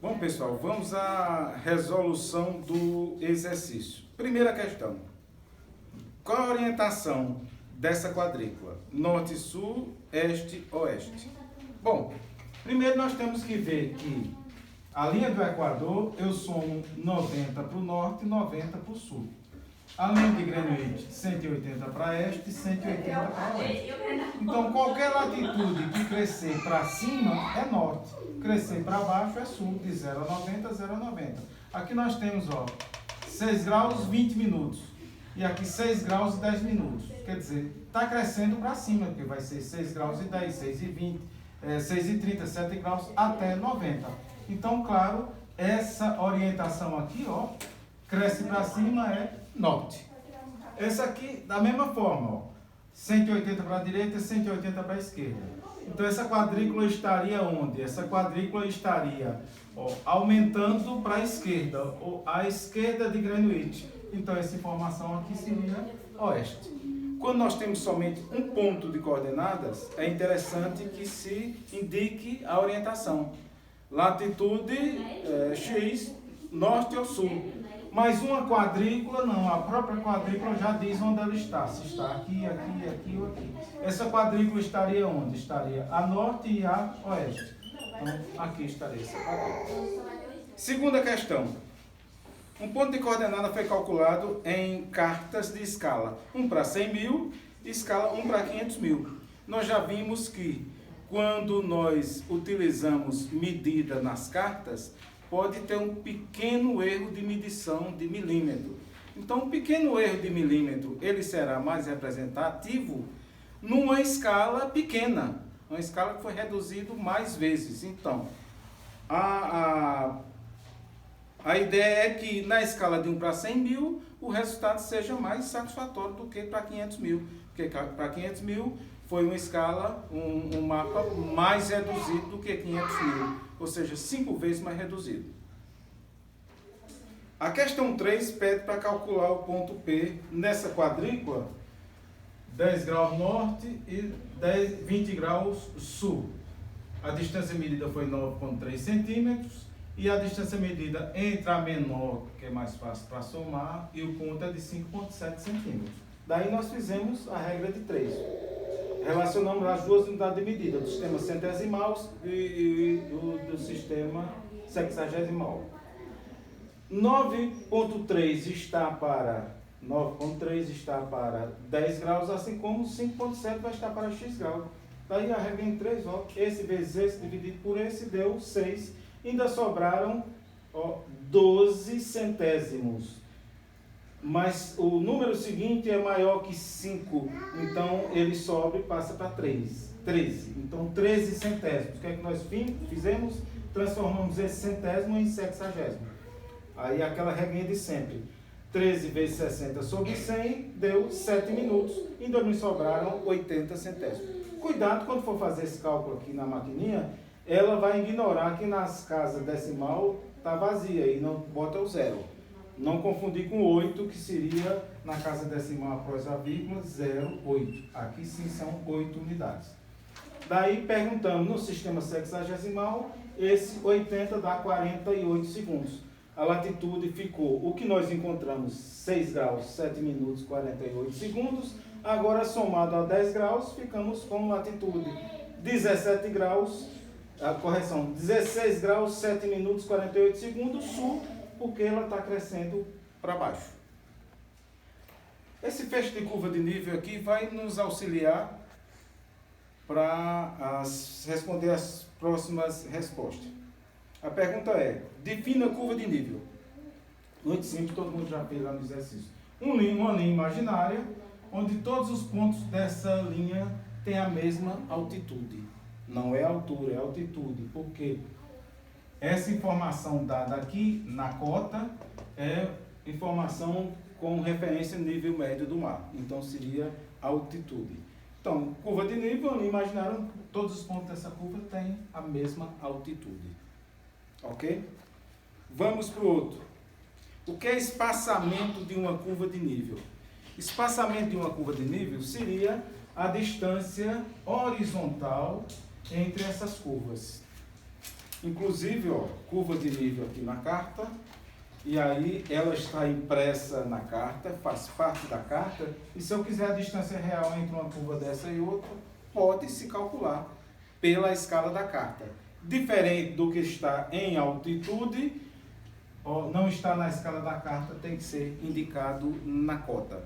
Bom, pessoal, vamos à resolução do exercício. Primeira questão. Qual a orientação dessa quadrícula? Norte, sul, este, oeste. Bom, primeiro nós temos que ver que a linha do Equador eu somo 90 para o norte e 90 para o sul. A linha de Greenwich, 180 para este e 180 para oeste. Então, qualquer latitude que crescer para cima é norte, crescer para baixo é sul, de 0 a 90, 0 a 90. Aqui nós temos, 6 graus, 20 minutos. E aqui 6 graus e 10 minutos. Quer dizer, está crescendo para cima, porque vai ser 6 graus e 10, 6 e 20, 6 e 30, 7 graus até 90. Então, claro, essa orientação aqui, cresce para cima é norte. Essa aqui, da mesma forma, 180 para a direita e 180 para a esquerda. Então, essa quadrícula estaria onde? Essa quadrícula estaria aumentando para a esquerda, ou a esquerda de Greenwich. Então, essa informação aqui seria oeste. Quando nós temos somente um ponto de coordenadas, é interessante que se indique a orientação. Latitude X, norte ou sul. Mas uma quadrícula não, a própria quadrícula já diz onde ela está. Se está aqui, aqui, aqui ou aqui. Essa quadrícula estaria onde? Estaria a norte e a oeste. Então, aqui estaria essa quadrícula. Segunda questão. Um ponto de coordenada foi calculado em cartas de escala 1 para 100 mil e escala 1 para 500 mil. Nós já vimos que quando nós utilizamos medida nas cartas, pode ter um pequeno erro de medição de milímetro. Então, um pequeno erro de milímetro, ele será mais representativo numa escala pequena, uma escala que foi reduzida mais vezes. Então, a ideia é que na escala de 1 para 100 mil, o resultado seja mais satisfatório do que para 500 mil. Porque para 500 mil foi uma escala, um mapa mais reduzido do que 500 mil. Ou seja, 5 vezes mais reduzido. A questão 3 pede para calcular o ponto P nessa quadrícula, 10 graus norte e 20 graus sul. A distância medida foi 9,3 centímetros e a distância medida entre a menor, que é mais fácil para somar, e o ponto é de 5,7 centímetros. Daí nós fizemos a regra de 3. Relacionamos as duas unidades de medida, do sistema centesimal e do sistema sexagesimal. 9,3 está para 10 graus, assim como 5,7 vai estar para x graus. Daí a regra em 3, esse vezes esse dividido por esse deu 6. Ainda sobraram 12 centésimos. Mas o número seguinte é maior que 5, então ele sobe e passa para 13. Então 13 centésimos. O que é que nós fizemos? Transformamos esse centésimo em sexagésimo. Aí aquela regrinha de sempre. 13 vezes 60 sobre 100 deu 7 minutos. Ainda me sobraram 80 centésimos. Cuidado quando for fazer esse cálculo aqui na maquininha, ela vai ignorar que nas casas decimal está vazia e não bota o zero. Não confundir com 8, que seria na casa decimal após a vírgula 0,8. Aqui sim são 8 unidades. Daí perguntamos no sistema sexagesimal, esse 80 dá 48 segundos. A latitude ficou, o que nós encontramos, 6 graus, 7 minutos, 48 segundos. Agora somado a 10 graus, ficamos com latitude 17 graus, 16 graus, 7 minutos, 48 segundos, sul, porque ela está crescendo para baixo. Esse fecho de curva de nível aqui vai nos auxiliar para responder as próximas respostas. A pergunta é, defina a curva de nível. Muito simples, todo mundo já fez lá no exercício. Uma linha imaginária, onde todos os pontos dessa linha têm a mesma altitude. Não é altura, é altitude, porque essa informação dada aqui na cota é informação com referência ao nível médio do mar. Então seria altitude. Então, curva de nível, imaginaram, todos os pontos dessa curva têm a mesma altitude. Ok? Vamos para o outro. O que é espaçamento de uma curva de nível? Espaçamento de uma curva de nível seria a distância horizontal entre essas curvas. Inclusive, ó, curva de nível aqui na carta, e aí ela está impressa na carta, faz parte da carta, e se eu quiser a distância real entre uma curva dessa e outra, pode se calcular pela escala da carta. Diferente do que está em altitude, ó, não está na escala da carta, tem que ser indicado na cota.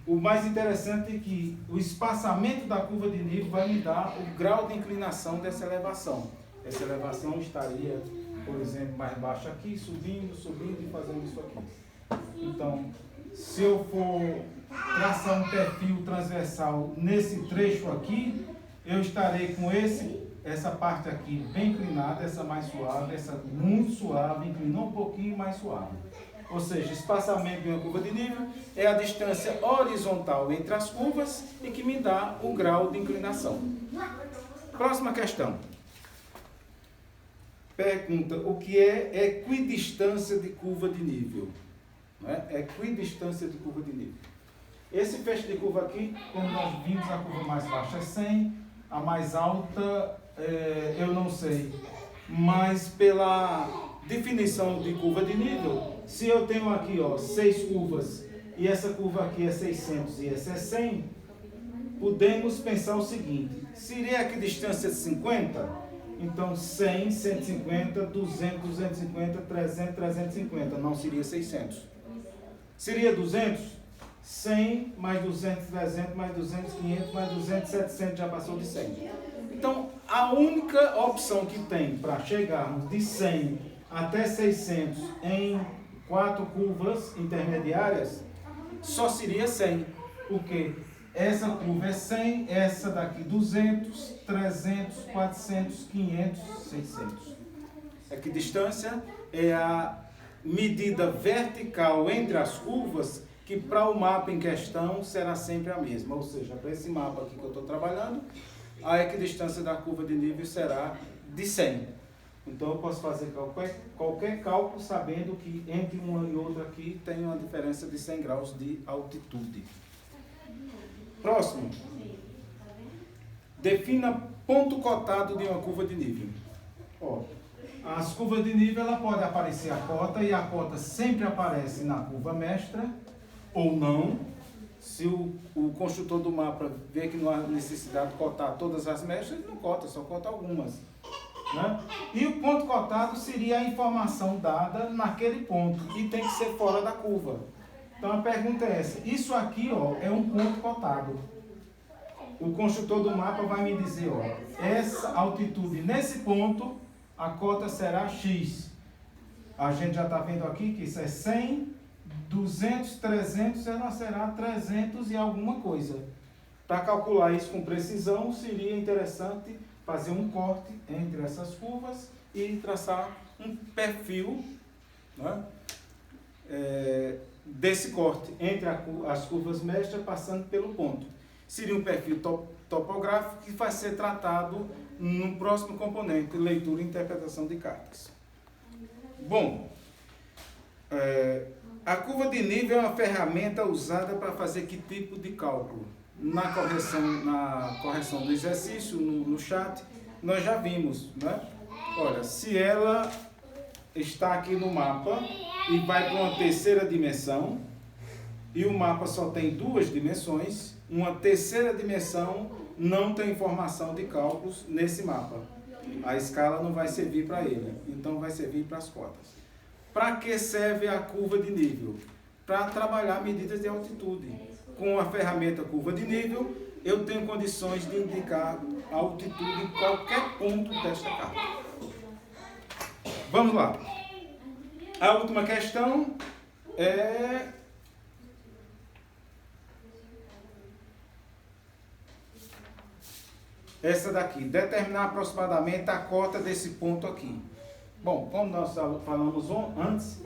O mais interessante é que o espaçamento da curva de nível vai me dar o grau de inclinação dessa elevação. Essa elevação estaria, por exemplo, mais baixa aqui, subindo, subindo e fazendo isso aqui. Então, se eu for traçar um perfil transversal nesse trecho aqui, eu estarei com essa parte aqui bem inclinada, essa mais suave, essa muito suave, inclinou um pouquinho mais suave. Ou seja, espaçamento de uma curva de nível é a distância horizontal entre as curvas e que me dá o grau de inclinação. Próxima questão. Pergunta, o que é equidistância de curva de nível? Né? Equidistância de curva de nível. Esse feixe de curva aqui, como nós vimos, a curva mais baixa é 100, a mais alta eu não sei, mas pela definição de curva de nível, se eu tenho aqui, ó, 6 curvas e essa curva aqui é 600 e essa é 100, podemos pensar o seguinte, seria aqui distância de 50? Então 100, 150, 200, 250, 300, 350, não seria 600. Seria 200? 100 mais 200, 300, mais 200, 500, mais 200, 700, já passou de 100. Então, a única opção que tem para chegarmos de 100 até 600 em 4 curvas intermediárias, só seria 100. Porque essa curva é 100, essa daqui 200, 300, 400, 500, 600. Equidistância é a medida vertical entre as curvas que para o mapa em questão será sempre a mesma. Ou seja, para esse mapa aqui que eu estou trabalhando, a equidistância da curva de nível será de 100. Então eu posso fazer qualquer cálculo sabendo que entre uma e outra aqui tem uma diferença de 100 graus de altitude. Próximo. Defina ponto cotado de uma curva de nível. Ó, as curvas de nível ela pode aparecer a cota e a cota sempre aparece na curva mestra ou não. Se o construtor do mapa vê que não há necessidade de cotar todas as mestras, ele não cota, só cota algumas. Né? E o ponto cotado seria a informação dada naquele ponto e tem que ser fora da curva. Então a pergunta é essa, isso aqui, ó, é um ponto cotado. O construtor do mapa vai me dizer, ó, essa altitude nesse ponto, a cota será X. A gente já está vendo aqui que isso é 100, 200, 300, ela será 300 e alguma coisa. Para calcular isso com precisão, seria interessante fazer um corte entre essas curvas e traçar um perfil, né, desse corte entre as curvas mestras passando pelo ponto. Seria um perfil topográfico que vai ser tratado no próximo componente, leitura e interpretação de cartas. Bom, a curva de nível é uma ferramenta usada para fazer que tipo de cálculo? Na correção do exercício, no chat, nós já vimos, né? Olha, se ela está aqui no mapa e vai para uma terceira dimensão, e o mapa só tem 2 dimensões, uma terceira dimensão não tem informação de cálculos nesse mapa. A escala não vai servir para ele, então vai servir para as cotas. Para que serve a curva de nível? Para trabalhar medidas de altitude. Com a ferramenta curva de nível, eu tenho condições de indicar a altitude em qualquer ponto desta carta. Vamos lá. A última questão é essa daqui. Determinar aproximadamente a cota desse ponto aqui. Bom, como nós falamos antes,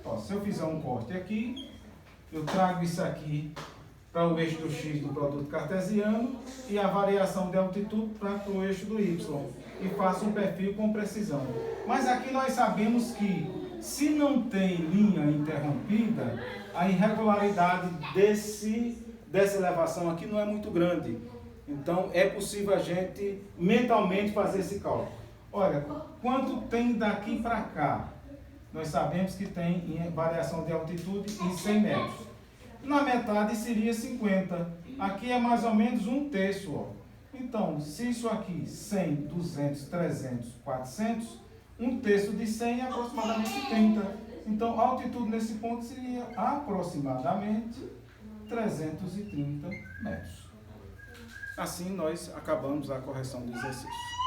ó, se eu fizer um corte aqui, eu trago isso aqui para o eixo do X do produto cartesiano e a variação de altitude para o eixo do Y e faço um perfil com precisão. Mas aqui nós sabemos que se não tem linha interrompida, a irregularidade dessa elevação aqui não é muito grande. Então é possível a gente mentalmente fazer esse cálculo. Olha, Quanto tem daqui para cá? Nós sabemos que tem variação de altitude em 100 metros. Na metade seria 50. Aqui é mais ou menos um terço. Ó. Então, se isso aqui, 100, 200, 300, 400, um terço de 100 é aproximadamente 30. Então, a altitude nesse ponto seria aproximadamente 330 metros. Assim, nós acabamos a correção do exercício.